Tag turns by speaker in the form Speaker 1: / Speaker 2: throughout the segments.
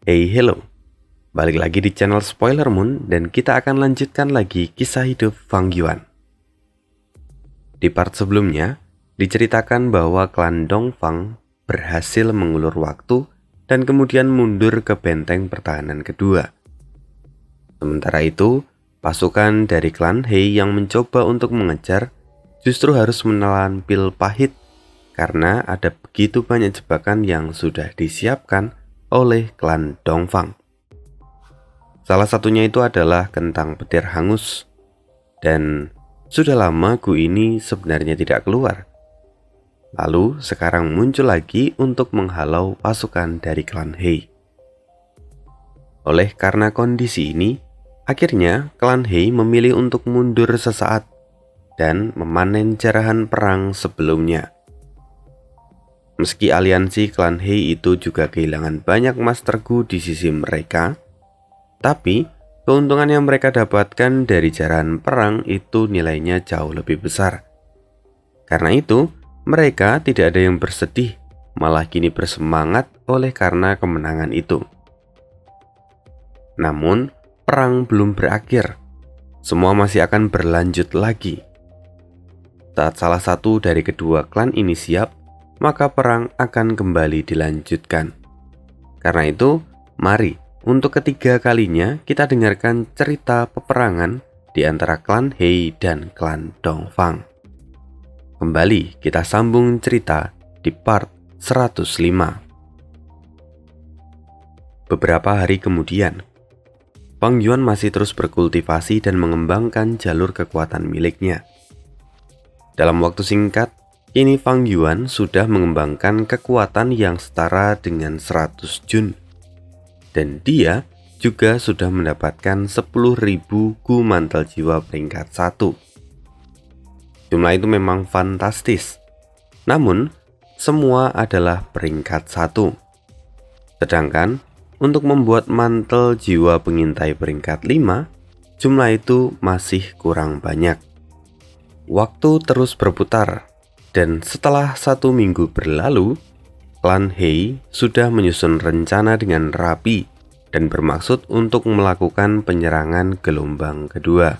Speaker 1: Hey hello, balik lagi di channel Spoiler Moon dan kita akan lanjutkan lagi kisah hidup Fang Yuan. Di part sebelumnya, diceritakan bahwa klan Dongfang berhasil mengulur waktu dan kemudian mundur ke benteng pertahanan kedua. Sementara itu, pasukan dari klan He yang mencoba untuk mengejar justru harus menelan pil pahit karena ada begitu banyak jebakan yang sudah disiapkan oleh klan Dongfang. Salah satunya itu adalah kentang petir hangus, dan sudah lama Gu ini sebenarnya tidak keluar. Lalu sekarang muncul lagi untuk menghalau pasukan dari klan He. Oleh karena kondisi ini, akhirnya klan He memilih untuk mundur sesaat dan memanen jarahan perang sebelumnya. Meski aliansi klan He itu juga kehilangan banyak Master Gu di sisi mereka, tapi keuntungan yang mereka dapatkan dari jarahan perang itu nilainya jauh lebih besar. Karena itu, mereka tidak ada yang bersedih, malah kini bersemangat oleh karena kemenangan itu. Namun, perang belum berakhir. Semua masih akan berlanjut lagi. Saat salah satu dari kedua klan ini siap, maka perang akan kembali dilanjutkan. Karena itu, mari untuk ketiga kalinya kita dengarkan cerita peperangan di antara klan He dan klan Dongfang. Kembali kita sambung cerita di part 105. Beberapa hari kemudian, Fang Yuan masih terus berkultivasi dan mengembangkan jalur kekuatan miliknya. Dalam waktu singkat, kini Fang Yuan sudah mengembangkan kekuatan yang setara dengan 100 Jun. Dan dia juga sudah mendapatkan 10.000 Gu mantel jiwa peringkat 1. Jumlah itu memang fantastis. Namun, semua adalah peringkat 1. Sedangkan, untuk membuat mantel jiwa pengintai peringkat 5, jumlah itu masih kurang banyak. Waktu terus berputar. Dan setelah 1 minggu berlalu, klan He sudah menyusun rencana dengan rapi dan bermaksud untuk melakukan penyerangan gelombang kedua.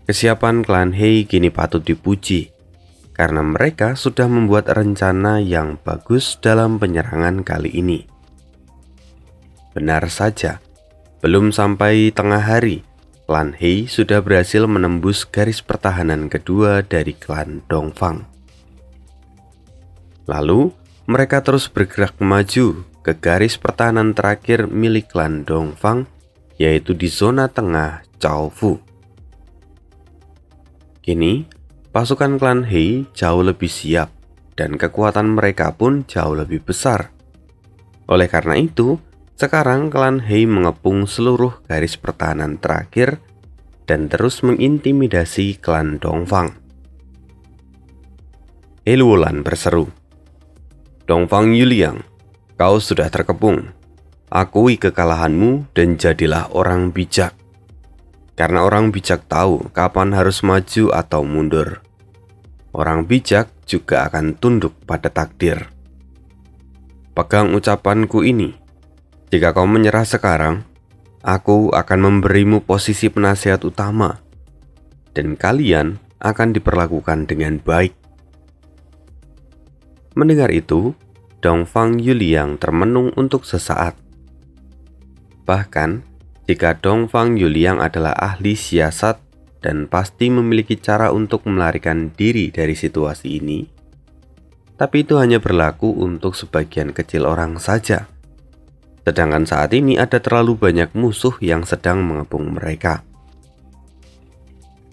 Speaker 1: Kesiapan klan He kini patut dipuji, karena mereka sudah membuat rencana yang bagus dalam penyerangan kali ini. Benar saja, belum sampai tengah hari, klan He sudah berhasil menembus garis pertahanan kedua dari klan Dongfang. Lalu, mereka terus bergerak maju ke garis pertahanan terakhir milik klan Dongfang, yaitu di zona tengah Chaofu. Kini, pasukan klan He jauh lebih siap dan kekuatan mereka pun jauh lebih besar. Oleh karena itu, sekarang klan He mengepung seluruh garis pertahanan terakhir dan terus mengintimidasi klan Dongfang. He Luolan berseru, "Dongfang Yuliang, kau sudah terkepung. Akui kekalahanmu dan jadilah orang bijak. Karena orang bijak tahu kapan harus maju atau mundur. Orang bijak juga akan tunduk pada takdir. Pegang ucapanku ini. Jika kau menyerah sekarang, aku akan memberimu posisi penasihat utama, dan kalian akan diperlakukan dengan baik." Mendengar itu, Dongfang Yuliang termenung untuk sesaat. Bahkan, jika Dongfang Yuliang adalah ahli siasat dan pasti memiliki cara untuk melarikan diri dari situasi ini, tapi itu hanya berlaku untuk sebagian kecil orang saja. Sedangkan saat ini ada terlalu banyak musuh yang sedang mengepung mereka.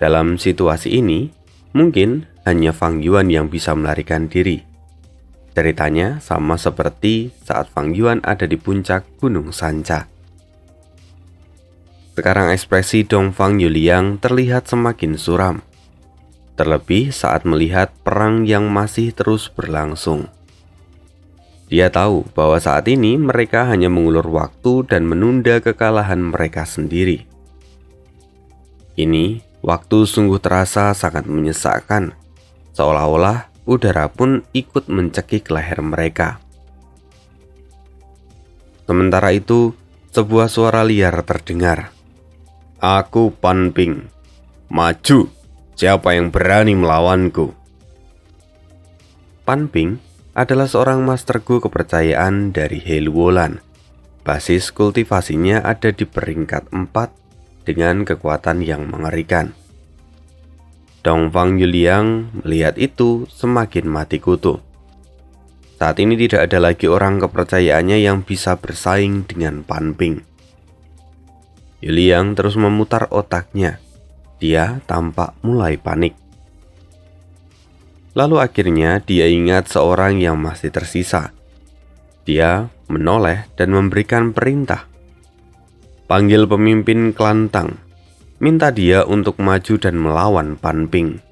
Speaker 1: Dalam situasi ini, mungkin hanya Fang Yuan yang bisa melarikan diri. Ceritanya sama seperti saat Fang Yuan ada di puncak Gunung Sanca. Sekarang ekspresi Dongfang Yuliang terlihat semakin suram. Terlebih saat melihat perang yang masih terus berlangsung. Dia tahu bahwa saat ini mereka hanya mengulur waktu dan menunda kekalahan mereka sendiri. Kini, waktu sungguh terasa sangat menyesakkan, seolah-olah udara pun ikut mencekik leher mereka. Sementara itu, sebuah suara liar terdengar. "Aku Pan Ping. Maju, siapa yang berani melawanku?" Pan Ping adalah seorang Master Gu kepercayaan dari He Luolan. Basis kultivasinya ada di peringkat 4 dengan kekuatan yang mengerikan. Dongfang Yuliang melihat itu semakin mati kutu. Saat ini tidak ada lagi orang kepercayaannya yang bisa bersaing dengan Pan Ping. Yuliang terus memutar otaknya. Dia tampak mulai panik. Lalu akhirnya dia ingat seorang yang masih tersisa. Dia menoleh dan memberikan perintah. "Panggil pemimpin klan Tang. Minta dia untuk maju dan melawan Pan Ping."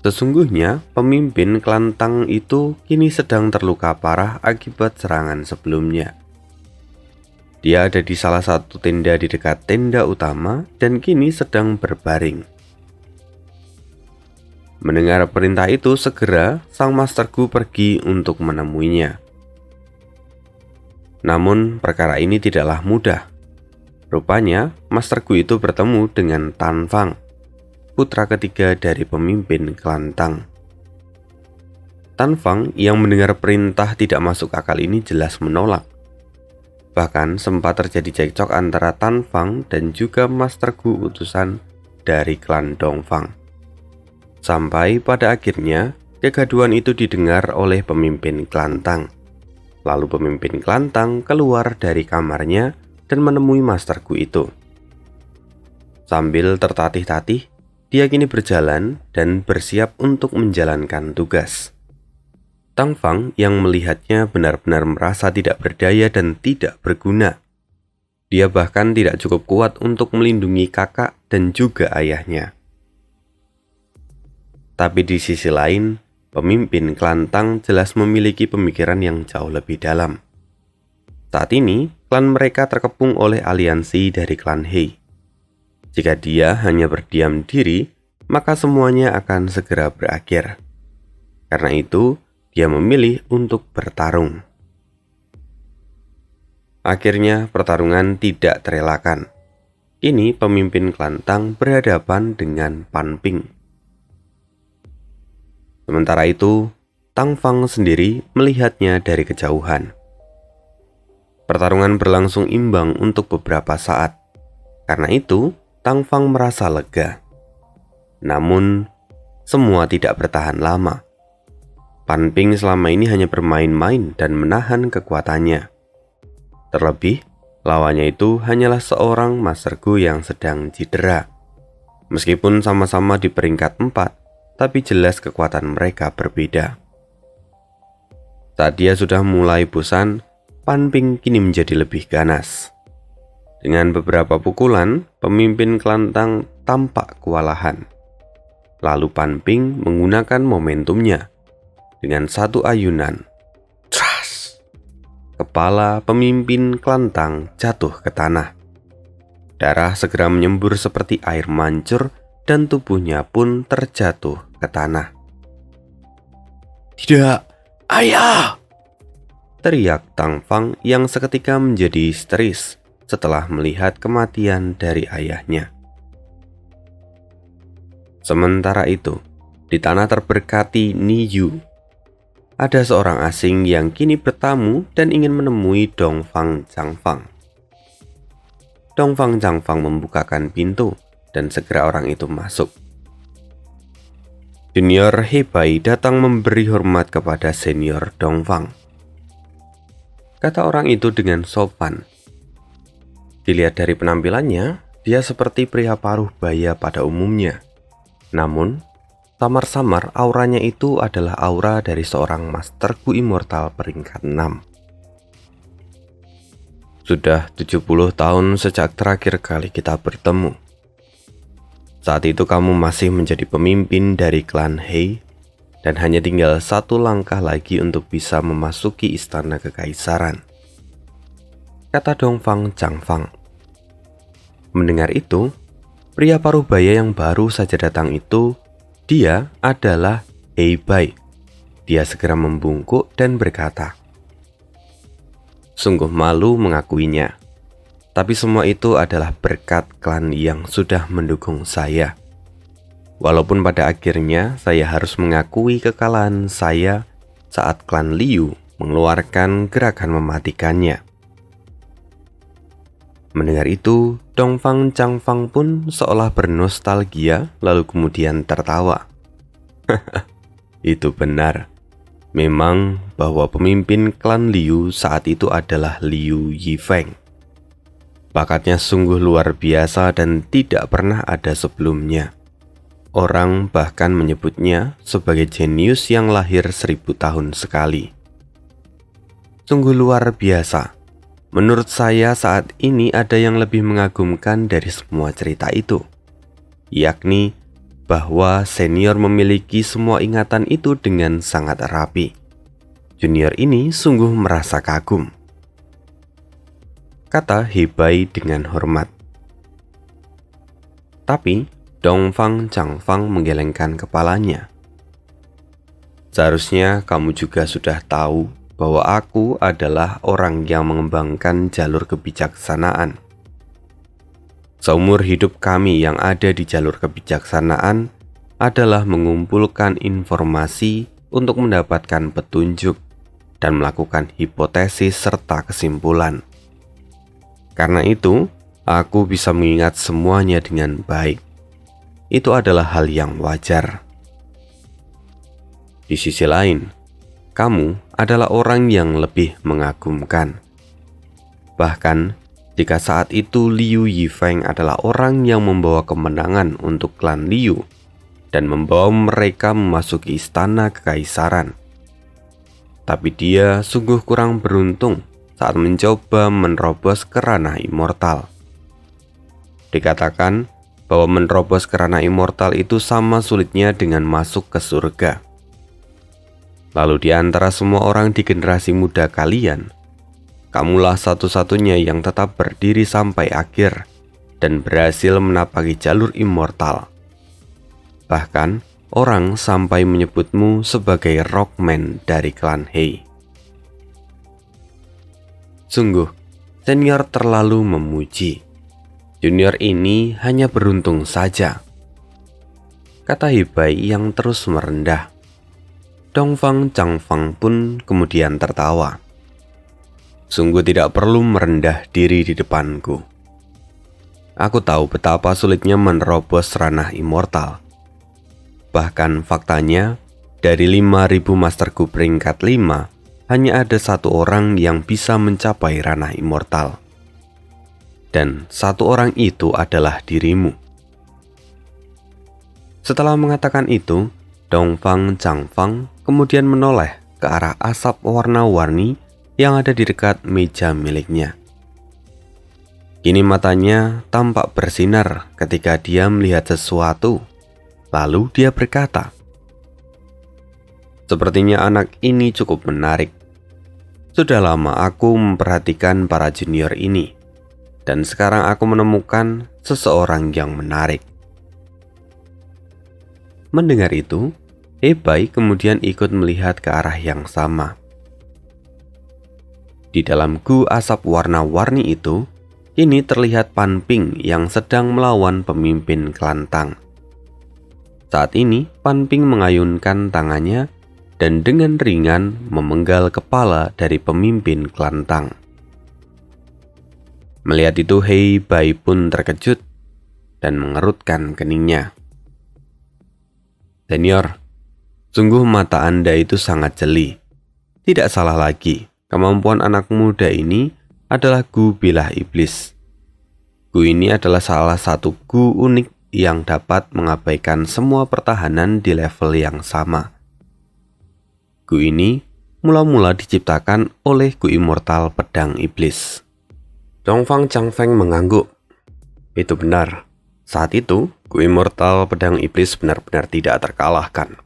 Speaker 1: Sesungguhnya pemimpin klan Tang itu kini sedang terluka parah akibat serangan sebelumnya. Dia ada di salah satu tenda di dekat tenda utama dan kini sedang berbaring. Mendengar perintah itu, segera sang Master Gu pergi untuk menemuinya. Namun perkara ini tidaklah mudah. Rupanya Master Gu itu bertemu dengan Tan Fang, putra ketiga dari pemimpin klan Tang. Tan Fang yang mendengar perintah tidak masuk akal ini jelas menolak. Bahkan sempat terjadi cekcok antara Tan Fang dan juga Master Gu utusan dari klan Dongfang. Sampai pada akhirnya kegaduhan itu didengar oleh pemimpin klan Tang. Lalu pemimpin klan Tang keluar dari kamarnya dan menemui Master Gu itu. Sambil tertatih-tatih, dia kini berjalan dan bersiap untuk menjalankan tugas. Tang Fang yang melihatnya benar-benar merasa tidak berdaya dan tidak berguna. Dia bahkan tidak cukup kuat untuk melindungi kakak dan juga ayahnya. Tapi di sisi lain, pemimpin klan Tang jelas memiliki pemikiran yang jauh lebih dalam. Saat ini, klan mereka terkepung oleh aliansi dari klan He. Jika dia hanya berdiam diri, maka semuanya akan segera berakhir. Karena itu, dia memilih untuk bertarung. Akhirnya, pertarungan tidak terelakkan. Kini, pemimpin klan Tang berhadapan dengan Pan Ping. Sementara itu, Tang Fang sendiri melihatnya dari kejauhan. Pertarungan berlangsung imbang untuk beberapa saat. Karena itu, Tang Fang merasa lega. Namun, semua tidak bertahan lama. Pan Ping selama ini hanya bermain-main dan menahan kekuatannya. Terlebih, lawannya itu hanyalah seorang Master Gu yang sedang cedera. Meskipun sama-sama di peringkat 4, tapi jelas kekuatan mereka berbeda. Saat dia sudah mulai bosan, Pan Ping kini menjadi lebih ganas. Dengan beberapa pukulan, pemimpin klan Tang tampak kewalahan. Lalu Pan Ping menggunakan momentumnya. Dengan satu ayunan, tras, kepala pemimpin klan Tang jatuh ke tanah. Darah segera menyembur seperti air mancur dan tubuhnya pun terjatuh ke tanah.
Speaker 2: "Tidak, ayah!"
Speaker 1: teriak Tang Fang yang seketika menjadi histeris setelah melihat kematian dari ayahnya. Sementara itu, di tanah terberkati Niyu, ada seorang asing yang kini bertamu dan ingin menemui Dongfang Zhangfang. Dongfang Zhangfang membukakan pintu dan segera orang itu masuk. Junior He Bai datang memberi hormat kepada senior Dongfang. Kata orang itu dengan sopan. Dilihat dari penampilannya, dia seperti pria paruh baya pada umumnya. Namun, samar-samar auranya itu adalah aura dari seorang Master Gu Immortal peringkat 6. Sudah 70 tahun sejak terakhir kali kita bertemu. Saat itu kamu masih menjadi pemimpin dari klan He dan hanya tinggal satu langkah lagi untuk bisa memasuki istana kekaisaran, kata Dongfang Zhangfang. Mendengar itu, pria paruh baya yang baru saja datang itu, dia adalah He Bai. Dia segera membungkuk dan berkata, Sungguh malu mengakuinya. Tapi semua itu adalah berkat klan yang sudah mendukung saya. Walaupun pada akhirnya saya harus mengakui kekalahan saya saat klan Liu mengeluarkan gerakan mematikannya. Mendengar itu, Dongfang Changfang pun seolah bernostalgia lalu kemudian tertawa. Itu benar. Memang bahwa pemimpin klan Liu saat itu adalah Liu Yifeng. Bakatnya sungguh luar biasa dan tidak pernah ada sebelumnya. Orang bahkan menyebutnya sebagai jenius yang lahir 1000 tahun sekali. Sungguh luar biasa. Menurut saya saat ini ada yang lebih mengagumkan dari semua cerita itu, yakni bahwa senior memiliki semua ingatan itu dengan sangat rapi. Junior ini sungguh merasa kagum, kata Hebai dengan hormat. Tapi Dongfang Changfang menggelengkan kepalanya. Seharusnya kamu juga sudah tahu bahwa aku adalah orang yang mengembangkan jalur kebijaksanaan. Seumur hidup kami yang ada di jalur kebijaksanaan adalah mengumpulkan informasi untuk mendapatkan petunjuk dan melakukan hipotesis serta kesimpulan. Karena itu, aku bisa mengingat semuanya dengan baik. Itu adalah hal yang wajar. Di sisi lain, kamu adalah orang yang lebih mengagumkan. Bahkan, jika saat itu Liu Yifeng adalah orang yang membawa kemenangan untuk klan Liu dan membawa mereka memasuki istana kekaisaran. Tapi dia sungguh kurang beruntung saat mencoba menerobos ke ranah immortal. Dikatakan bahwa menerobos ke ranah immortal itu sama sulitnya dengan masuk ke surga. Lalu di antara semua orang di generasi muda kalian, kamulah satu-satunya yang tetap berdiri sampai akhir dan berhasil menapaki jalur immortal. Bahkan, orang sampai menyebutmu sebagai Rockman dari klan Hei. Sungguh, senior terlalu memuji. Junior ini hanya beruntung saja, kata Hebai yang terus merendah. Dongfang Changfang pun kemudian tertawa. Sungguh tidak perlu merendah diri di depanku. Aku tahu betapa sulitnya menerobos ranah immortal. Bahkan faktanya, dari 5.000 masterku peringkat 5, hanya ada satu orang yang bisa mencapai ranah immortal. Dan satu orang itu adalah dirimu. Setelah mengatakan itu, Dongfang Changfang kemudian menoleh ke arah asap warna-warni yang ada di dekat meja miliknya. Kini matanya tampak bersinar ketika dia melihat sesuatu. Lalu dia berkata, "Sepertinya anak ini cukup menarik. Sudah lama aku memperhatikan para junior ini, dan sekarang aku menemukan seseorang yang menarik." Mendengar itu, Hebai kemudian ikut melihat ke arah yang sama. Di dalam gu asap warna-warni itu, kini terlihat Pan Ping yang sedang melawan pemimpin klan Tang. Saat ini, Pan Ping mengayunkan tangannya dan dengan ringan memenggal kepala dari pemimpin klan Tang. Melihat itu, Hebai pun terkejut dan mengerutkan keningnya. "Senior, sungguh mata Anda itu sangat jeli. Tidak salah lagi, kemampuan anak muda ini adalah gu bilah iblis. Gu ini adalah salah satu gu unik yang dapat mengabaikan semua pertahanan di level yang sama. Gu ini mula-mula diciptakan oleh gu immortal pedang iblis." Dongfang Changfeng mengangguk. Itu benar. Saat itu, gu immortal pedang iblis benar-benar tidak terkalahkan.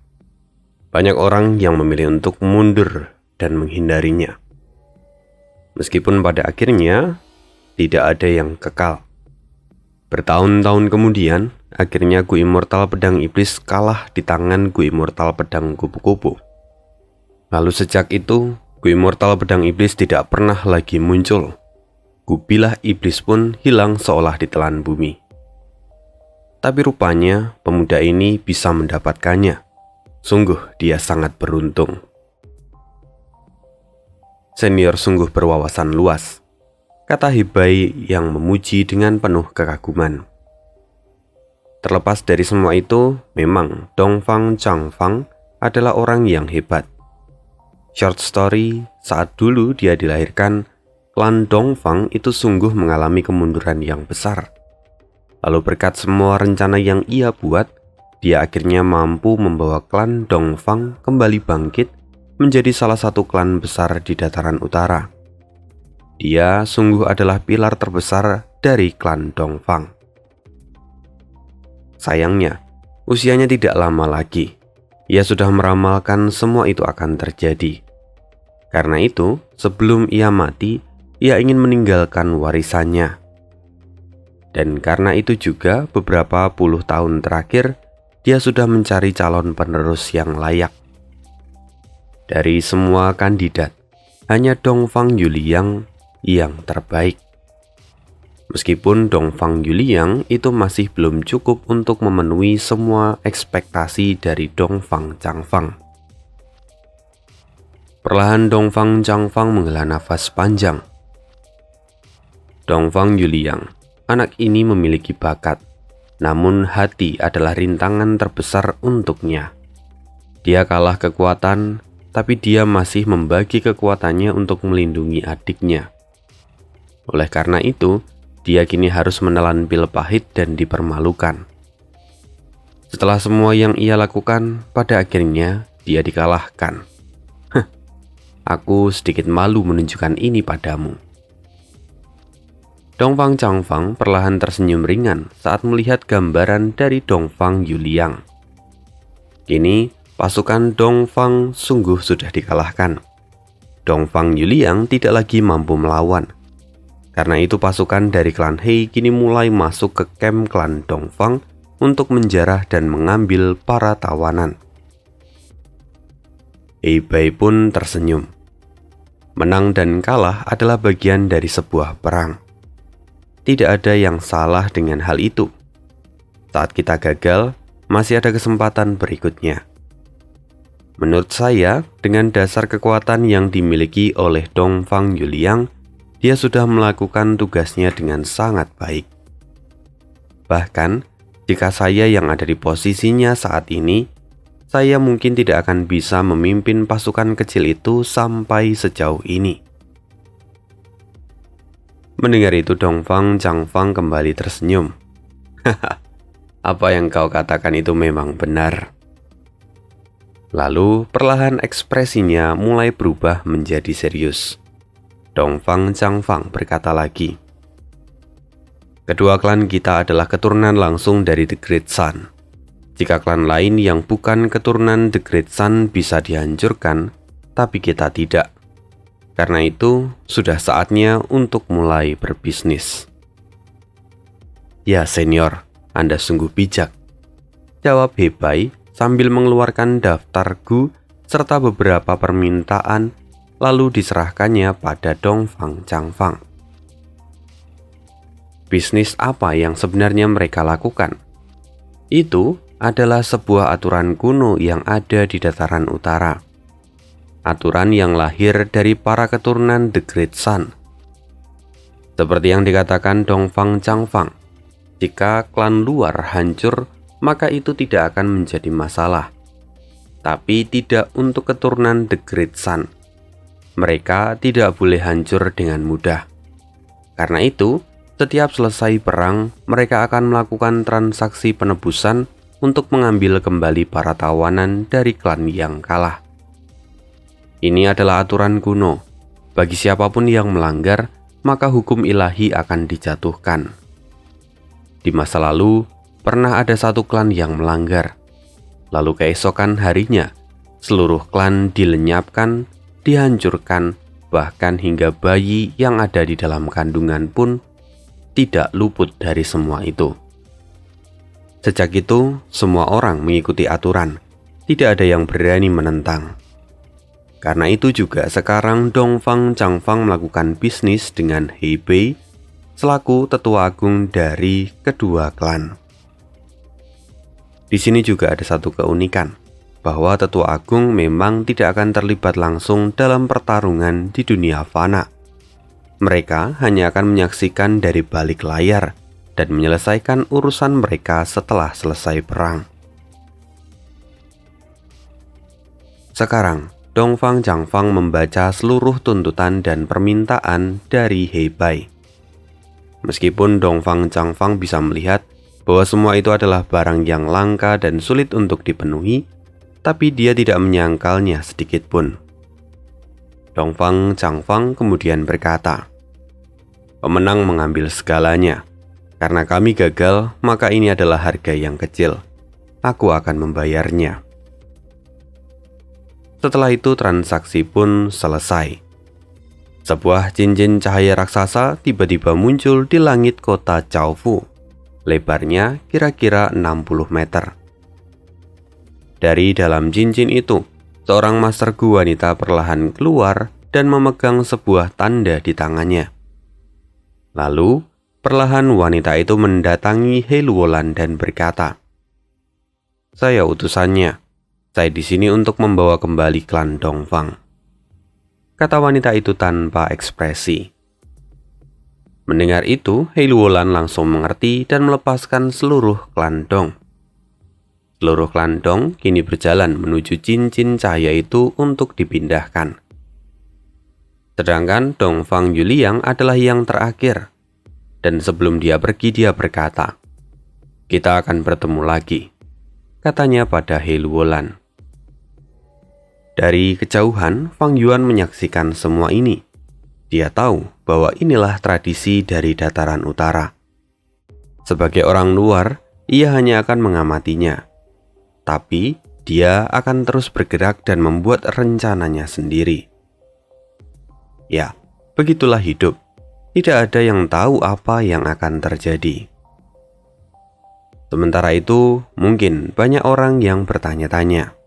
Speaker 1: Banyak orang yang memilih untuk mundur dan menghindarinya. Meskipun pada akhirnya tidak ada yang kekal. Bertahun-tahun kemudian, akhirnya gu immortal pedang iblis kalah di tangan gu immortal pedang kupu-kupu. Lalu sejak itu, Ku immortal pedang iblis tidak pernah lagi muncul. Kubilah iblis pun hilang seolah ditelan bumi. Tapi rupanya pemuda ini bisa mendapatkannya. Sungguh dia sangat beruntung. Senior sungguh berwawasan luas, kata Hebai yang memuji dengan penuh kekaguman. Terlepas dari semua itu, memang Dongfang Changfang adalah orang yang hebat. Short story, saat dulu dia dilahirkan, klan Dongfang itu sungguh mengalami kemunduran yang besar. Lalu berkat semua rencana yang ia buat, dia akhirnya mampu membawa klan Dongfang kembali bangkit menjadi salah satu klan besar di dataran utara. Dia sungguh adalah pilar terbesar dari klan Dongfang. Sayangnya, usianya tidak lama lagi. Ia sudah meramalkan semua itu akan terjadi. Karena itu, sebelum ia mati, ia ingin meninggalkan warisannya. Dan karena itu juga beberapa puluh tahun terakhir, dia sudah mencari calon penerus yang layak. Dari semua kandidat, hanya Dongfang Yuliang yang terbaik. Meskipun Dongfang Yuliang itu masih belum cukup untuk memenuhi semua ekspektasi dari Dongfang Changfang. Perlahan Dongfang Changfang menghela nafas panjang. Dongfang Yuliang, anak ini memiliki bakat, namun hati adalah rintangan terbesar untuknya. Dia kalah kekuatan, tapi dia masih membagi kekuatannya untuk melindungi adiknya. Oleh karena itu, dia kini harus menelan pil pahit dan dipermalukan. Setelah semua yang ia lakukan, pada akhirnya dia dikalahkan. Aku sedikit malu menunjukkan ini padamu. Dongfang Changfang perlahan tersenyum ringan saat melihat gambaran dari Dongfang Yuliang. Kini, pasukan Dongfang sungguh sudah dikalahkan. Dongfang Yuliang tidak lagi mampu melawan. Karena itu pasukan dari klan He kini mulai masuk ke camp klan Dongfang untuk menjarah dan mengambil para tawanan. Hebai pun tersenyum. Menang dan kalah adalah bagian dari sebuah perang. Tidak ada yang salah dengan hal itu. Saat kita gagal, masih ada kesempatan berikutnya. Menurut saya, dengan dasar kekuatan yang dimiliki oleh Dongfang Yuliang, dia sudah melakukan tugasnya dengan sangat baik. Bahkan, jika saya yang ada di posisinya saat ini, saya mungkin tidak akan bisa memimpin pasukan kecil itu sampai sejauh ini. Mendengar itu, Dongfang Changfang kembali tersenyum. Apa yang kau katakan itu memang benar. Lalu, perlahan ekspresinya mulai berubah menjadi serius. Dongfang Changfang berkata lagi, kedua klan kita adalah keturunan langsung dari The Great Sun. Jika klan lain yang bukan keturunan The Great Sun bisa dihancurkan, tapi kita tidak. Karena itu, sudah saatnya untuk mulai berbisnis. Ya senior, Anda sungguh bijak, jawab Hebai sambil mengeluarkan daftar gu serta beberapa permintaan, lalu diserahkannya pada Dongfang Changfang. Bisnis apa yang sebenarnya mereka lakukan? Itu adalah sebuah aturan kuno yang ada di dataran utara. Aturan yang lahir dari para keturunan The Great Sun. Seperti yang dikatakan Dongfang Changfang, jika klan luar hancur, maka itu tidak akan menjadi masalah. Tapi tidak untuk keturunan The Great Sun. Mereka tidak boleh hancur dengan mudah. Karena itu, setiap selesai perang, mereka akan melakukan transaksi penebusan untuk mengambil kembali para tawanan dari klan yang kalah. Ini adalah aturan kuno. Bagi siapapun yang melanggar, maka hukum ilahi akan dijatuhkan. Di masa lalu, pernah ada satu klan yang melanggar. Lalu keesokan harinya, seluruh klan dilenyapkan, dihancurkan, bahkan hingga bayi yang ada di dalam kandungan pun tidak luput dari semua itu. Sejak itu, semua orang mengikuti aturan. Tidak ada yang berani menentang. Karena itu juga sekarang Dongfang Changfang melakukan bisnis dengan He Bei selaku tetua agung dari kedua klan. Di sini juga ada satu keunikan, bahwa tetua agung memang tidak akan terlibat langsung dalam pertarungan di dunia fana. Mereka hanya akan menyaksikan dari balik layar dan menyelesaikan urusan mereka setelah selesai perang. Sekarang, Dongfang Changfang membaca seluruh tuntutan dan permintaan dari He Bei. Meskipun Dongfang Changfang bisa melihat bahwa semua itu adalah barang yang langka dan sulit untuk dipenuhi, tapi dia tidak menyangkalnya sedikit pun. Dongfang Changfang kemudian berkata, "Pemenang mengambil segalanya. Karena kami gagal, maka ini adalah harga yang kecil. Aku akan membayarnya." Setelah itu transaksi pun selesai. Sebuah cincin cahaya raksasa tiba-tiba muncul di langit kota Chaofu. Lebarnya kira-kira 60 meter. Dari dalam cincin itu, seorang master Gu wanita perlahan keluar dan memegang sebuah tanda di tangannya. Lalu, perlahan wanita itu mendatangi He Luolan dan berkata, "Saya utusannya. Saya di sini untuk membawa kembali klan Dongfang," kata wanita itu tanpa ekspresi. Mendengar itu, He Luolan langsung mengerti dan melepaskan seluruh klan Dong. Seluruh klan Dong kini berjalan menuju cincin cahaya itu untuk dipindahkan. Sedangkan Dongfang Yuliang adalah yang terakhir. Dan sebelum dia pergi, dia berkata, "Kita akan bertemu lagi," katanya pada He Luolan. Dari kejauhan, Fang Yuan menyaksikan semua ini. Dia tahu bahwa inilah tradisi dari dataran utara. Sebagai orang luar, ia hanya akan mengamatinya. Tapi, dia akan terus bergerak dan membuat rencananya sendiri. Ya, begitulah hidup. Tidak ada yang tahu apa yang akan terjadi. Sementara itu, mungkin banyak orang yang bertanya-tanya,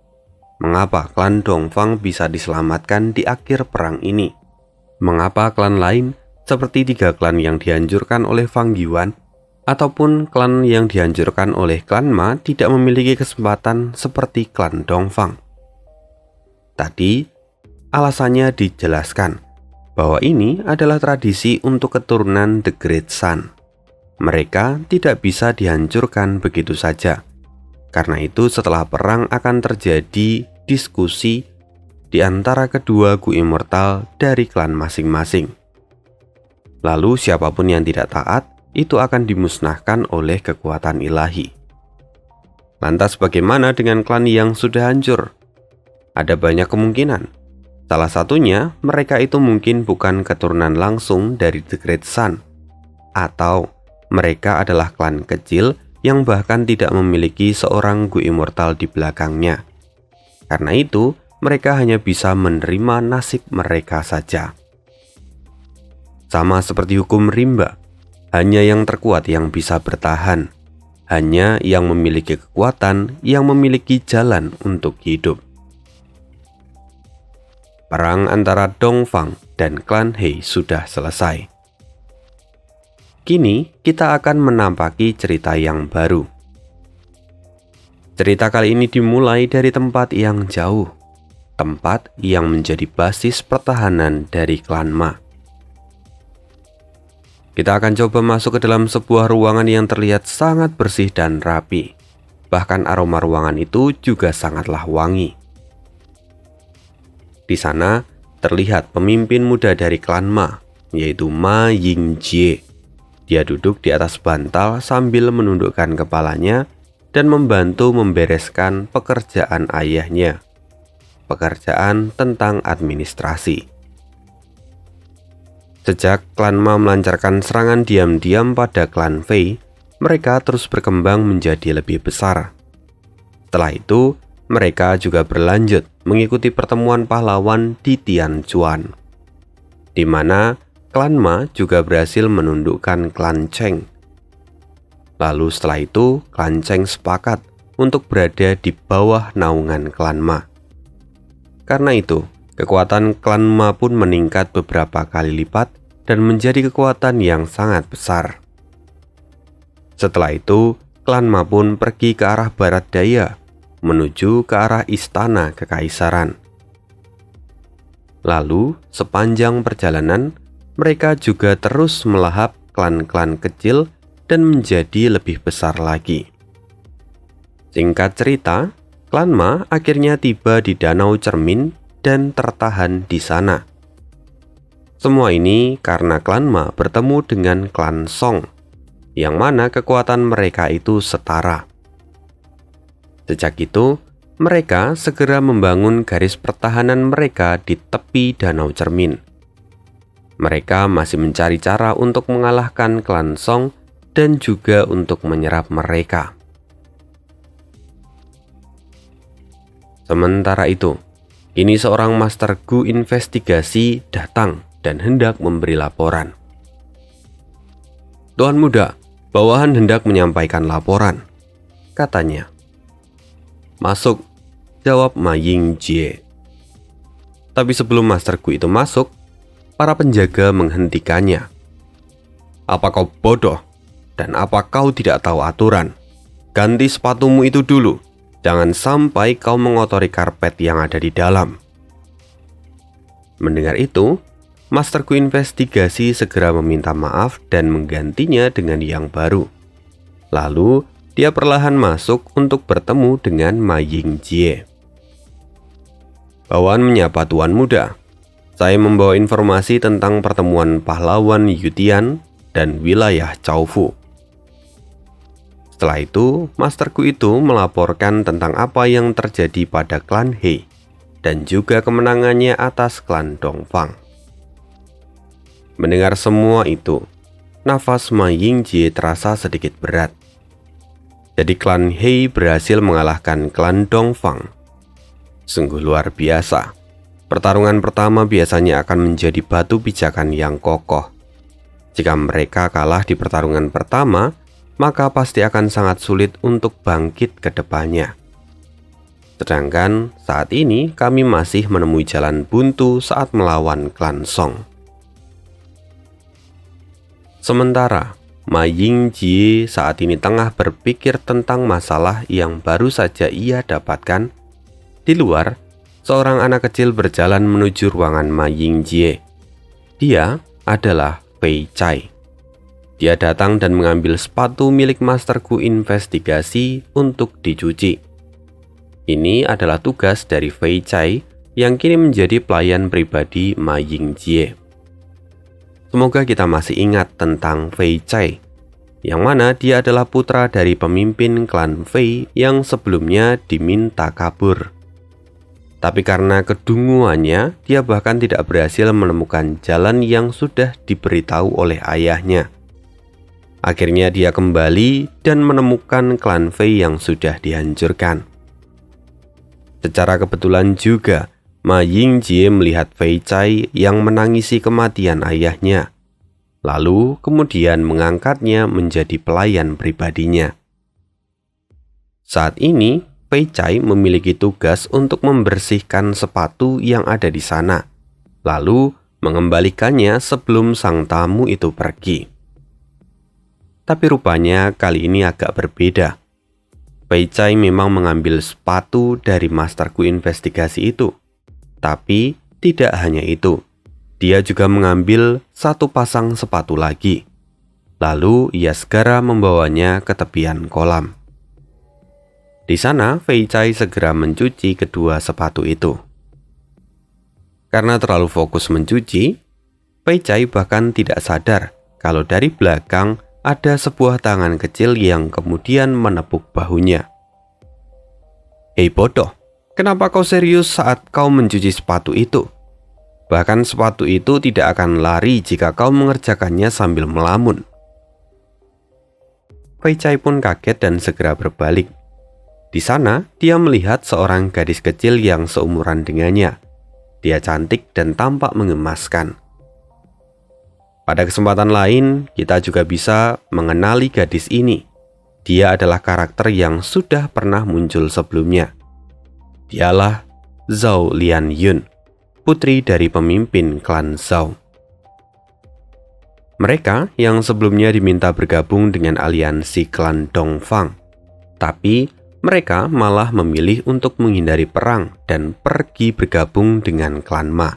Speaker 1: mengapa klan Dongfang bisa diselamatkan di akhir perang ini? Mengapa klan lain, seperti 3 klan yang dihancurkan oleh Fang Yuan, ataupun klan yang dihancurkan oleh klan Ma tidak memiliki kesempatan seperti klan Dongfang? Tadi, alasannya dijelaskan, bahwa ini adalah tradisi untuk keturunan The Great Sun. Mereka tidak bisa dihancurkan begitu saja. Karena itu setelah perang akan terjadi diskusi di antara kedua Gu Immortal dari klan masing-masing. Lalu siapapun yang tidak taat, itu akan dimusnahkan oleh kekuatan ilahi. Lantas bagaimana dengan klan yang sudah hancur? Ada banyak kemungkinan. Salah satunya, mereka itu mungkin bukan keturunan langsung dari The Great Sun, atau mereka adalah klan kecil yang bahkan tidak memiliki seorang Gu Immortal di belakangnya. Karena itu, mereka hanya bisa menerima nasib mereka saja. Sama seperti hukum rimba, hanya yang terkuat yang bisa bertahan, hanya yang memiliki kekuatan yang memiliki jalan untuk hidup. Perang antara Dongfang dan klan He sudah selesai. Kini kita akan menampaki cerita yang baru. Cerita kali ini dimulai dari tempat yang jauh, tempat yang menjadi basis pertahanan dari klan Ma. Kita akan coba masuk ke dalam sebuah ruangan yang terlihat sangat bersih dan rapi. Bahkan aroma ruangan itu juga sangatlah wangi. Di sana terlihat pemimpin muda dari klan Ma, yaitu Ma Yingjie. Dia duduk di atas bantal sambil menundukkan kepalanya dan membantu membereskan pekerjaan ayahnya. Pekerjaan tentang administrasi. Sejak klan Ma melancarkan serangan diam-diam pada klan Fei, mereka terus berkembang menjadi lebih besar. Setelah itu, mereka juga berlanjut mengikuti pertemuan pahlawan di Tianchuan, di mana klan Ma juga berhasil menundukkan klan Cheng. Lalu setelah itu, klan Cheng sepakat untuk berada di bawah naungan klan Ma. Karena itu, kekuatan klan Ma pun meningkat beberapa kali lipat dan menjadi kekuatan yang sangat besar. Setelah itu, klan Ma pun pergi ke arah barat daya, menuju ke arah istana kekaisaran. Lalu, sepanjang perjalanan, mereka juga terus melahap klan-klan kecil dan menjadi lebih besar lagi. Singkat cerita, klan Ma akhirnya tiba di Danau Cermin dan tertahan di sana. Semua ini karena klan Ma bertemu dengan klan Song, yang mana kekuatan mereka itu setara. Sejak itu, mereka segera membangun garis pertahanan mereka di tepi Danau Cermin. Mereka masih mencari cara untuk mengalahkan klan Song dan juga untuk menyerap mereka. Sementara itu, kini seorang Master Gu investigasi datang dan hendak memberi laporan. "Tuan Muda, bawahan hendak menyampaikan laporan," katanya. "Masuk," jawab Ma Yingjie. Tapi sebelum Master Gu itu masuk, para penjaga menghentikannya. "Apa kau bodoh? Dan apa kau tidak tahu aturan? Ganti sepatumu itu dulu. Jangan sampai kau mengotori karpet yang ada di dalam." Mendengar itu, Master Gu investigasi segera meminta maaf dan menggantinya dengan yang baru. Lalu, dia perlahan masuk untuk bertemu dengan Ma Yingjie. "Bawahan menyapa Tuan Muda. Saya membawa informasi tentang pertemuan pahlawan Yutian dan wilayah Chaofu." Setelah itu, Master Gu itu melaporkan tentang apa yang terjadi pada klan He dan juga kemenangannya atas klan Dongfang. Mendengar semua itu, nafas Ma Yingjie terasa sedikit berat. Jadi klan He berhasil mengalahkan klan Dongfang. Sungguh luar biasa. Pertarungan pertama biasanya akan menjadi batu pijakan yang kokoh. Jika mereka kalah di pertarungan pertama, maka pasti akan sangat sulit untuk bangkit ke depannya. Sedangkan saat ini kami masih menemui jalan buntu saat melawan klan Song. Sementara Ma Yingjie saat ini tengah berpikir tentang masalah yang baru saja ia dapatkan. Di luar, seorang anak kecil berjalan menuju ruangan Ma Yingjie. Dia adalah Fei Chai. Dia datang dan mengambil sepatu milik Master Gu investigasi untuk dicuci. Ini adalah tugas dari Fei Chai yang kini menjadi pelayan pribadi Ma Yingjie. Semoga kita masih ingat tentang Fei Chai, yang mana dia adalah putra dari pemimpin klan Fei yang sebelumnya diminta kabur. Tapi karena kedunguannya, dia bahkan tidak berhasil menemukan jalan yang sudah diberitahu oleh ayahnya. Akhirnya dia kembali dan menemukan klan Fei yang sudah dihancurkan. Secara kebetulan juga, Ma Yingjie melihat Fei Chai yang menangisi kematian ayahnya, lalu kemudian mengangkatnya menjadi pelayan pribadinya. Saat ini, Fei Chai memiliki tugas untuk membersihkan sepatu yang ada di sana, lalu mengembalikannya sebelum sang tamu itu pergi. Tapi rupanya kali ini agak berbeda. Fei Chai memang mengambil sepatu dari Master Gu investigasi itu. Tapi tidak hanya itu. Dia juga mengambil satu pasang sepatu lagi. Lalu ia segera membawanya ke tepian kolam. Di sana Fei Chai segera mencuci kedua sepatu itu. Karena terlalu fokus mencuci, Fei Chai bahkan tidak sadar kalau dari belakang ada sebuah tangan kecil yang kemudian menepuk bahunya. "Hei bodoh, kenapa kau serius saat kau mencuci sepatu itu? Bahkan sepatu itu tidak akan lari jika kau mengerjakannya sambil melamun." Fei Chai pun kaget dan segera berbalik. Di sana, dia melihat seorang gadis kecil yang seumuran dengannya. Dia cantik dan tampak mengemaskan. Pada kesempatan lain, kita juga bisa mengenali gadis ini. Dia adalah karakter yang sudah pernah muncul sebelumnya. Dialah Zhao Lianyun. putri dari pemimpin klan Zhao. Mereka yang sebelumnya diminta bergabung dengan aliansi klan Dongfang, tapi mereka malah memilih untuk menghindari perang dan pergi bergabung dengan klan Ma.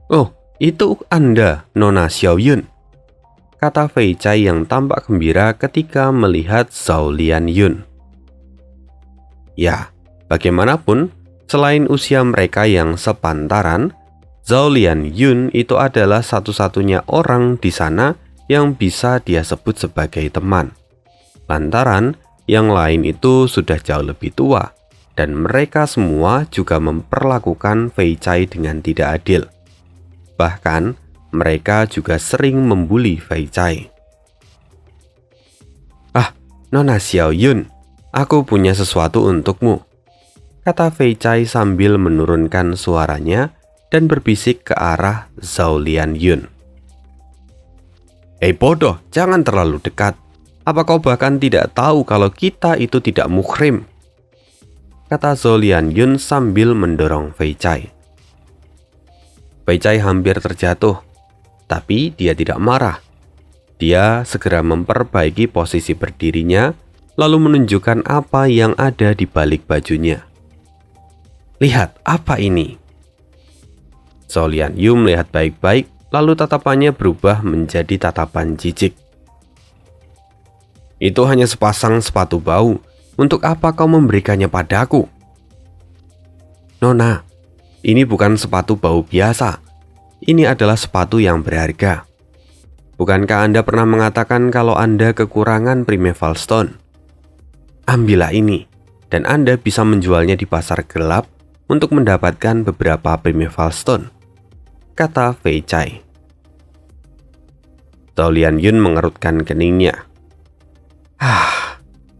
Speaker 1: "Oh, itu Anda, Nona Xiaoyun," kata Fei Chai yang tampak gembira ketika melihat Zhao Lianyun. Ya, bagaimanapun, selain usia mereka yang sepantaran, Zhao Lianyun itu adalah satu-satunya orang di sana yang bisa dia sebut sebagai teman. Lantaran yang lain itu sudah jauh lebih tua, dan mereka semua juga memperlakukan Fei Chai dengan tidak adil. Bahkan, mereka juga sering membuli Fei Chai. "Ah, Nona Xiaoyun, aku punya sesuatu untukmu," kata Fei Chai sambil menurunkan suaranya dan berbisik ke arah Zhao Lianyun. Bodoh, jangan terlalu dekat. Apa kau bahkan tidak tahu kalau kita itu tidak muhrim?" kata Zhao Lianyun sambil mendorong Fei Chai. Fei Chai hampir terjatuh, tapi dia tidak marah. Dia segera memperbaiki posisi berdirinya, lalu menunjukkan apa yang ada di balik bajunya. "Lihat, apa ini?" Zhao Lianyun melihat baik-baik, lalu tatapannya berubah menjadi tatapan jijik. "Itu hanya sepasang sepatu bau. Untuk apa kau memberikannya padaku?" "Nona, ini bukan sepatu bau biasa. Ini adalah sepatu yang berharga. Bukankah Anda pernah mengatakan kalau Anda kekurangan Primeval Stone? Ambillah ini, dan Anda bisa menjualnya di pasar gelap untuk mendapatkan beberapa Primeval Stone," kata Fei Chai. Zhao Lianyun mengerutkan keningnya.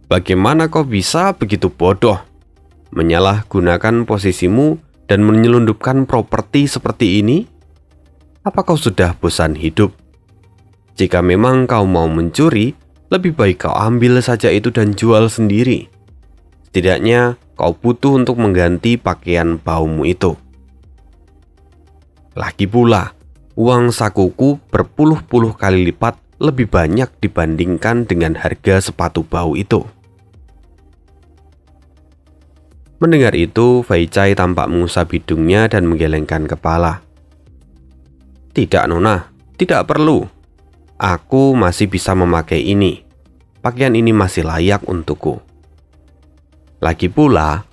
Speaker 1: Bagaimana kau bisa begitu bodoh? Menyalahgunakan posisimu dan menyelundupkan properti seperti ini? Apa kau sudah bosan hidup? Jika memang kau mau mencuri, lebih baik kau ambil saja itu dan jual sendiri. Setidaknya kau butuh untuk mengganti pakaian baumu itu. Lagi pula, uang sakuku berpuluh-puluh kali lipat lebih banyak dibandingkan dengan harga sepatu bau itu. Mendengar itu, Fei Chai tampak mengusap hidungnya dan menggelengkan kepala. "Tidak, Nona, tidak perlu. Aku masih bisa memakai ini. Pakaian ini masih layak untukku. Lagi pula,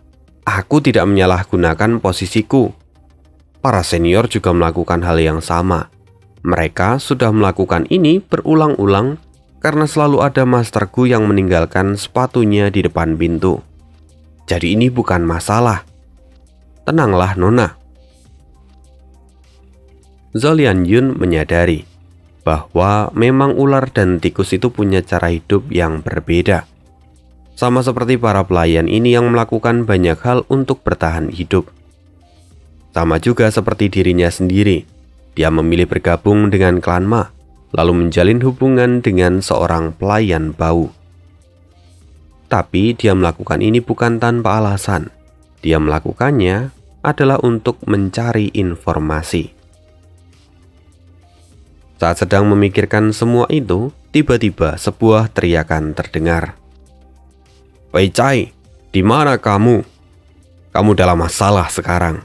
Speaker 1: aku tidak menyalahgunakan posisiku. Para senior juga melakukan hal yang sama. Mereka sudah melakukan ini berulang-ulang karena selalu ada masterku yang meninggalkan sepatunya di depan pintu. Jadi ini bukan masalah. Tenanglah, Nona." Zhao Lianyun menyadari bahwa memang ular dan tikus itu punya cara hidup yang berbeda. Sama seperti para pelayan ini yang melakukan banyak hal untuk bertahan hidup. Sama juga seperti dirinya sendiri, dia memilih bergabung dengan klan Ma, lalu menjalin hubungan dengan seorang pelayan bau. Tapi dia melakukan ini bukan tanpa alasan. Dia melakukannya adalah untuk mencari informasi. Saat sedang memikirkan semua itu, tiba-tiba sebuah teriakan terdengar. "Fei Chai, di mana kamu? Kamu dalam masalah sekarang.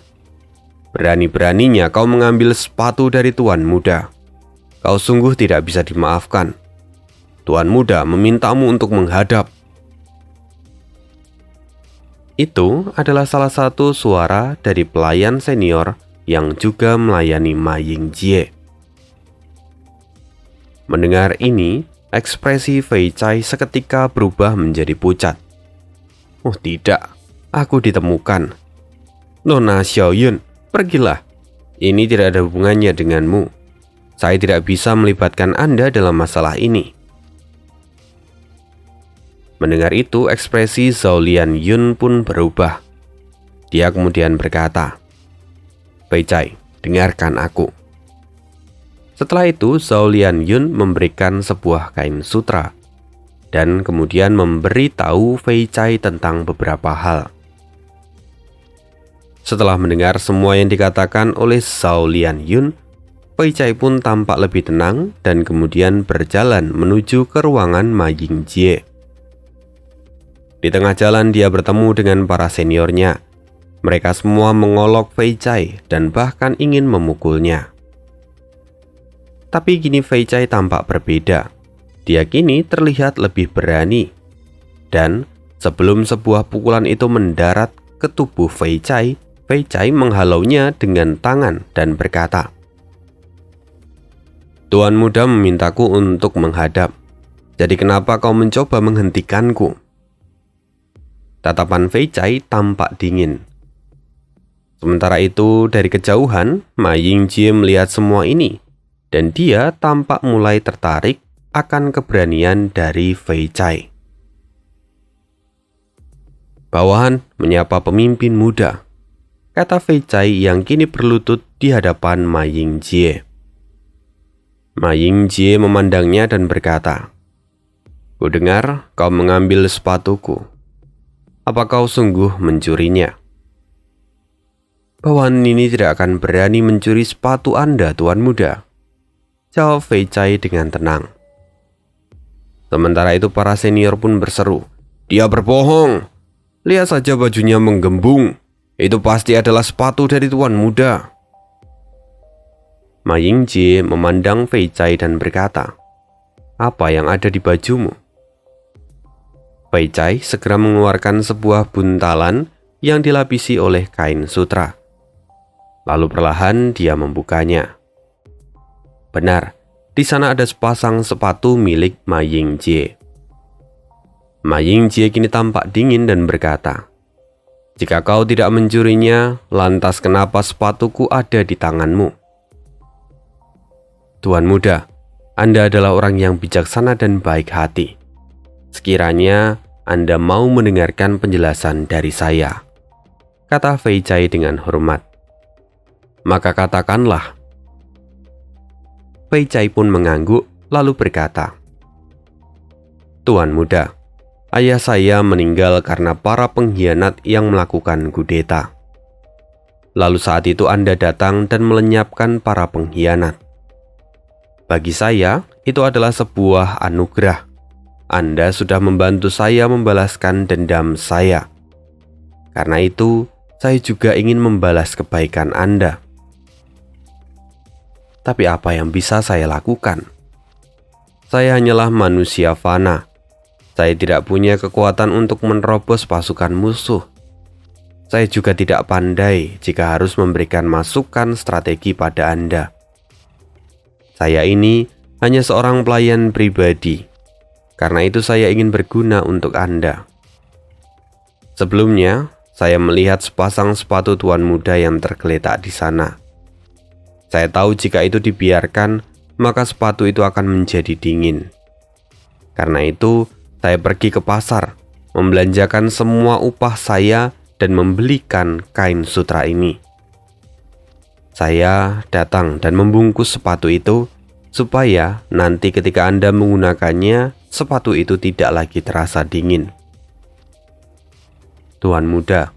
Speaker 1: Berani-beraninya kau mengambil sepatu dari Tuan Muda. Kau sungguh tidak bisa dimaafkan. Tuan Muda memintamu untuk menghadap." Itu adalah salah satu suara dari pelayan senior yang juga melayani Ma Yingjie. Mendengar ini, ekspresi Fei Chai seketika berubah menjadi pucat. "Oh tidak, aku ditemukan. Nona Xiaoyun, pergilah. Ini tidak ada hubungannya denganmu. Saya tidak bisa melibatkan Anda dalam masalah ini." Mendengar itu, ekspresi Zhao Lianyun pun berubah. Dia kemudian berkata, "Fei Chai, dengarkan aku." Setelah itu, Zhao Lianyun memberikan sebuah kain sutra dan kemudian memberi tahu Fei Chai tentang beberapa hal. Setelah mendengar semua yang dikatakan oleh Zhao Lianyun, Fei Chai pun tampak lebih tenang dan kemudian berjalan menuju ke ruangan Ma Yingjie. Di tengah jalan dia bertemu dengan para seniornya. Mereka semua mengolok Fei Chai dan bahkan ingin memukulnya. Tapi kini Fei Chai tampak berbeda. Dia kini terlihat lebih berani. Dan sebelum sebuah pukulan itu mendarat ke tubuh Fei Chai menghalaunya dengan tangan dan berkata, "Tuan muda memintaku untuk menghadap. Jadi kenapa kau mencoba menghentikanku?" Tatapan Fei Chai tampak dingin. Sementara itu, dari kejauhan, Ma Yingjie melihat semua ini, dan dia tampak mulai tertarik akan keberanian dari Fei Chai. "Bawahan menyapa pemimpin muda," kata Fei Chai yang kini berlutut di hadapan Ma Yingjie. Ma Yingjie memandangnya dan berkata, "Kudengar kau mengambil sepatuku. Apa kau sungguh mencurinya?" "Bawahan ini tidak akan berani mencuri sepatu Anda, Tuan Muda," jawab Fei Chai dengan tenang. Sementara itu para senior pun berseru, "Dia berbohong. Lihat saja bajunya menggembung. Itu pasti adalah sepatu dari Tuan Muda." Ma Yingjie memandang Fei Chai dan berkata, "Apa yang ada di bajumu?" Fei Chai segera mengeluarkan sebuah buntalan yang dilapisi oleh kain sutra. Lalu perlahan dia membukanya. Benar, di sana ada sepasang sepatu milik Ma Yingjie. Ma Yingjie kini tampak dingin dan berkata, "Jika kau tidak mencurinya, lantas kenapa sepatuku ada di tanganmu?" "Tuan muda, Anda adalah orang yang bijaksana dan baik hati. Sekiranya Anda mau mendengarkan penjelasan dari saya," kata Fei Chai dengan hormat. "Maka katakanlah." Fei Chai pun mengangguk lalu berkata, "Tuan muda, ayah saya meninggal karena para pengkhianat yang melakukan kudeta. Lalu saat itu Anda datang dan melenyapkan para pengkhianat. Bagi saya, itu adalah sebuah anugerah. Anda sudah membantu saya membalaskan dendam saya. Karena itu, saya juga ingin membalas kebaikan Anda. Tapi apa yang bisa saya lakukan? Saya hanyalah manusia fana. Saya tidak punya kekuatan untuk menerobos pasukan musuh. Saya juga tidak pandai jika harus memberikan masukan strategi pada Anda. Saya ini hanya seorang pelayan pribadi. Karena itu saya ingin berguna untuk Anda. Sebelumnya, saya melihat sepasang sepatu tuan muda yang tergeletak di sana. Saya tahu jika itu dibiarkan, maka sepatu itu akan menjadi dingin. Karena itu, saya pergi ke pasar, membelanjakan semua upah saya dan membelikan kain sutra ini. Saya datang dan membungkus sepatu itu, supaya nanti ketika Anda menggunakannya, sepatu itu tidak lagi terasa dingin. Tuan muda,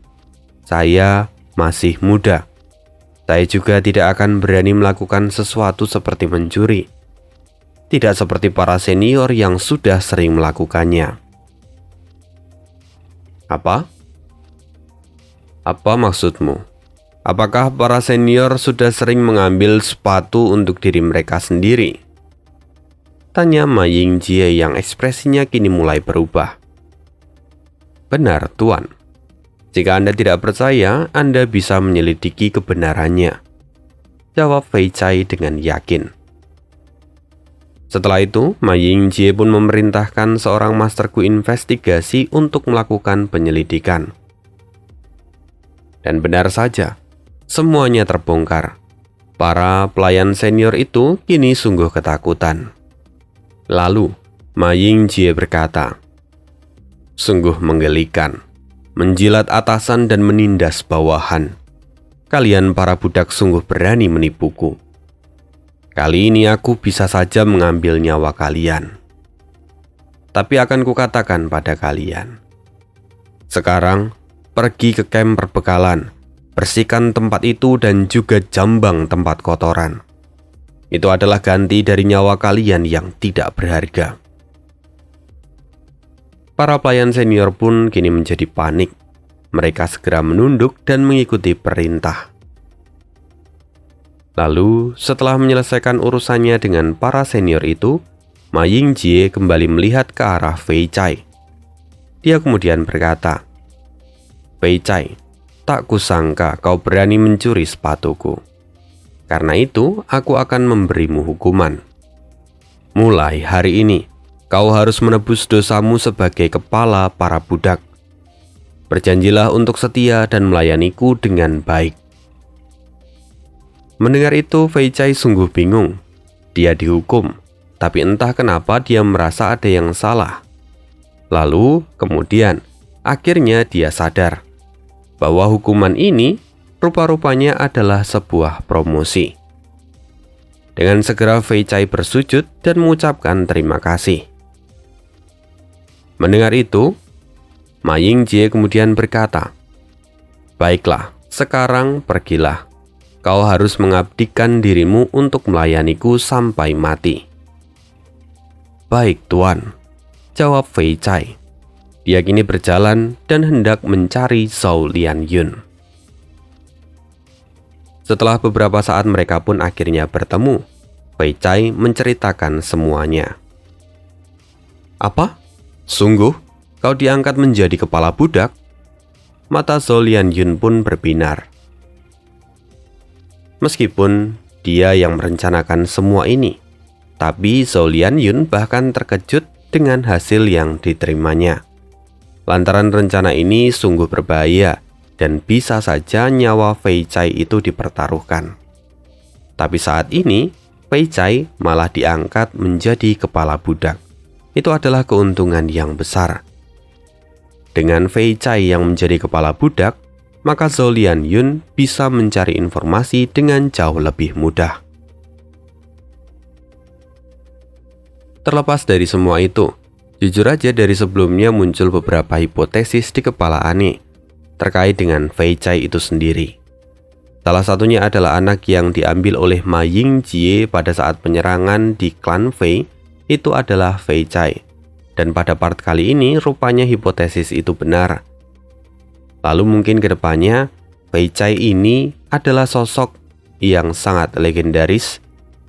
Speaker 1: saya masih muda. Saya juga tidak akan berani melakukan sesuatu seperti mencuri. Tidak seperti para senior yang sudah sering melakukannya." "Apa? Apa maksudmu? Apakah para senior sudah sering mengambil sepatu untuk diri mereka sendiri?" tanya Ma Yingjie yang ekspresinya kini mulai berubah. "Benar, Tuan. Jika Anda tidak percaya, Anda bisa menyelidiki kebenarannya," jawab Fei Chai dengan yakin. Setelah itu, Ma Yingjie pun memerintahkan seorang masterku investigasi untuk melakukan penyelidikan. Dan benar saja, semuanya terbongkar. Para pelayan senior itu kini sungguh ketakutan. Lalu, Ma Yingjie berkata, "Sungguh menggelikan, menjilat atasan dan menindas bawahan. Kalian para budak sungguh berani menipuku. Kali ini aku bisa saja mengambil nyawa kalian. Tapi akan kukatakan pada kalian, sekarang pergi ke kamp perbekalan Bersihkan tempat itu dan juga jambang tempat kotoran. Itu adalah ganti dari nyawa kalian yang tidak berharga. Para pelayan senior pun kini menjadi panik. Mereka segera menunduk dan mengikuti perintah. Lalu, setelah menyelesaikan urusannya dengan para senior itu, Ma Yingjie kembali melihat ke arah Fei Chai. Dia kemudian berkata, "Fei Chai, tak kusangka kau berani mencuri sepatuku. Karena itu, aku akan memberimu hukuman. Mulai hari ini, kau harus menebus dosamu sebagai kepala para budak. Berjanjilah untuk setia dan melayaniku dengan baik." Mendengar itu, Fei Chai sungguh bingung. Dia dihukum, tapi entah kenapa dia merasa ada yang salah. Lalu, kemudian, akhirnya dia sadar bahwa hukuman ini rupa-rupanya adalah sebuah promosi. Dengan segera Fei Chai bersujud dan mengucapkan terima kasih. Mendengar itu, Ma Yingjie kemudian berkata, "Baiklah, sekarang pergilah. Kau harus mengabdikan dirimu untuk melayaniku sampai mati." "Baik, Tuan," jawab Fei Chai. Dia kini berjalan dan hendak mencari Zhao Lianyun. Setelah beberapa saat mereka pun akhirnya bertemu. Fei Chai menceritakan semuanya. "Apa? Sungguh? Kau diangkat menjadi kepala budak?" Mata Zhao Lianyun pun berbinar. Meskipun dia yang merencanakan semua ini, tapi Zhao Lianyun bahkan terkejut dengan hasil yang diterimanya. Lantaran rencana ini sungguh berbahaya dan bisa saja nyawa Fei Chai itu dipertaruhkan. Tapi saat ini, Fei Chai malah diangkat menjadi kepala budak. Itu adalah keuntungan yang besar. Dengan Fei Chai yang menjadi kepala budak, maka Zhao Lianyun bisa mencari informasi dengan jauh lebih mudah. Terlepas dari semua itu, jujur aja dari sebelumnya muncul beberapa hipotesis di kepala Ane terkait dengan Fei Chai itu sendiri. Salah satunya adalah anak yang diambil oleh Ma Yingjie pada saat penyerangan di klan Fei itu adalah Fei Chai. Dan pada part kali ini rupanya hipotesis itu benar. Lalu mungkin kedepannya Fei Chai ini adalah sosok yang sangat legendaris,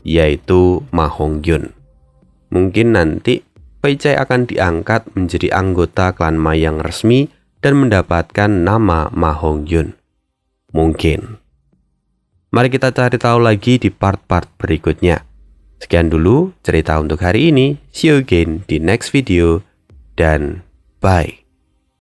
Speaker 1: yaitu Ma Hongyun. Mungkin nanti Fei Chai akan diangkat menjadi anggota klan Ma yang resmi dan mendapatkan nama Ma Hongyun. Mungkin. Mari kita cari tahu lagi di part-part berikutnya. Sekian dulu cerita untuk hari ini. See you again di next video dan bye.